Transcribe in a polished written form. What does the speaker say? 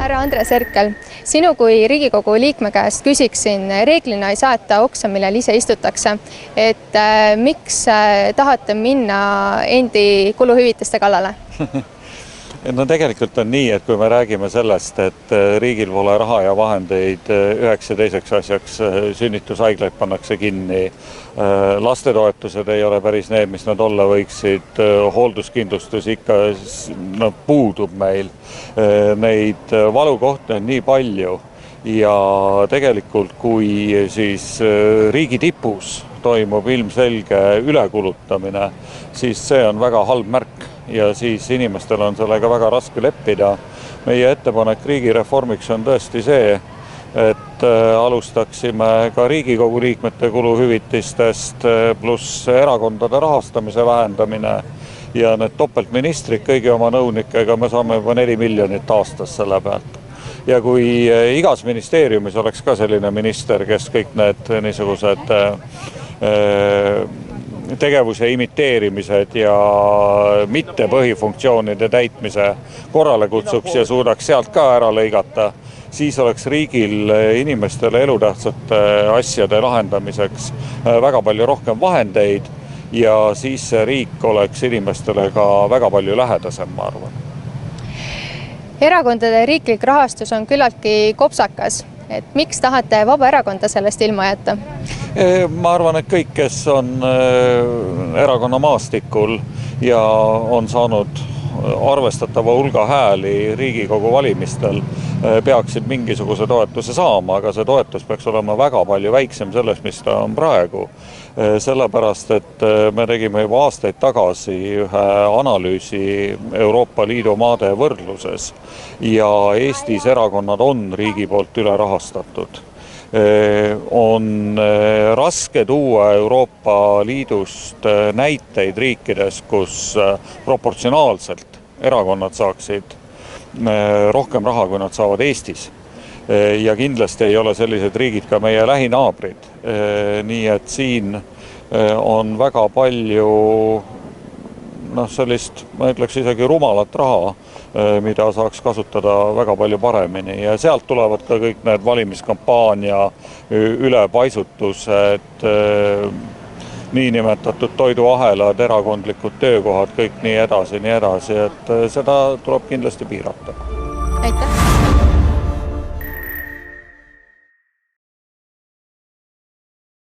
Härra Andres Herkel, sinu kui Riigikogu liikme käest küsiksin, reeglina ei saata oksa, millel ise istutakse, et miks tahate minna endi kuluhüvitiste kallale? No tegelikult on nii, et kui me räägime sellest, et riigil pole raha ja vahendeid üheks ja teiseks asjaks, sünnitushaiglaid pannakse kinni, lastetoetused ei ole päris need, mis nad olla võiksid, hoolduskindlustus ikka puudub meil, neid valukohti on nii palju ja tegelikult kui siis riigi tipus toimub ilmselge ülekulutamine, siis see on väga halb märk. Ja siis inimestel on sellega väga raske leppida. Meie ettepanek riigireformiks on tõesti see, et alustaksime ka Riigikogu liikmete kuluhüvitistest pluss erakondade rahastamise vähendamine ja need topeltministrid kõigi oma nõunikega me saame juba 4 miljonit aastas selle pealt. Ja kui igas ministeeriumis oleks ka selline minister, kes kõik need niisugused tegevuse imiteerimised ja mitte põhifunktsioonide täitmise korrale kutsuks ja suudaks sealt ka ära lõigata, siis oleks riigil inimestele elutähtsate asjade lahendamiseks väga palju rohkem vahendeid ja siis see riik oleks inimestele ka väga palju lähedasem, ma arvan. Erakondade riiklik rahastus on küllaltki kopsakas. Et miks tahate Vabaerakonda sellest ilma jätta? Ma arvan, et kõik, kes on erakonna maastikul ja on saanud arvestatava hulga hääli Riigikogu valimistel, peaksid mingisuguse toetuse saama, aga see toetus peaks olema väga palju väiksem sellest, mis ta on praegu. Sellepärast, et me tegime juba aastaid tagasi ühe analüüsi Euroopa Liidu maade võrdluses ja Eestis erakonnad on riigi poolt üle rahastatud. On raske tuua Euroopa Liidust näiteid riikides, kus proportsionaalselt erakonnad saaksid rohkem raha, kui nad saavad Eestis. Ja kindlasti ei ole sellised riigid ka meie lähinaabrid. Nii et siin on väga palju sellist, ma ütleks isegi rumalat raha, mida saaks kasutada väga palju paremini. Ja sealt tulevad ka kõik need valimiskampaania ülepaisutused, niinimetatud toiduahelad, erakondlikud töökohad, kõik nii edasi, et seda tuleb kindlasti piirata. Aitäh!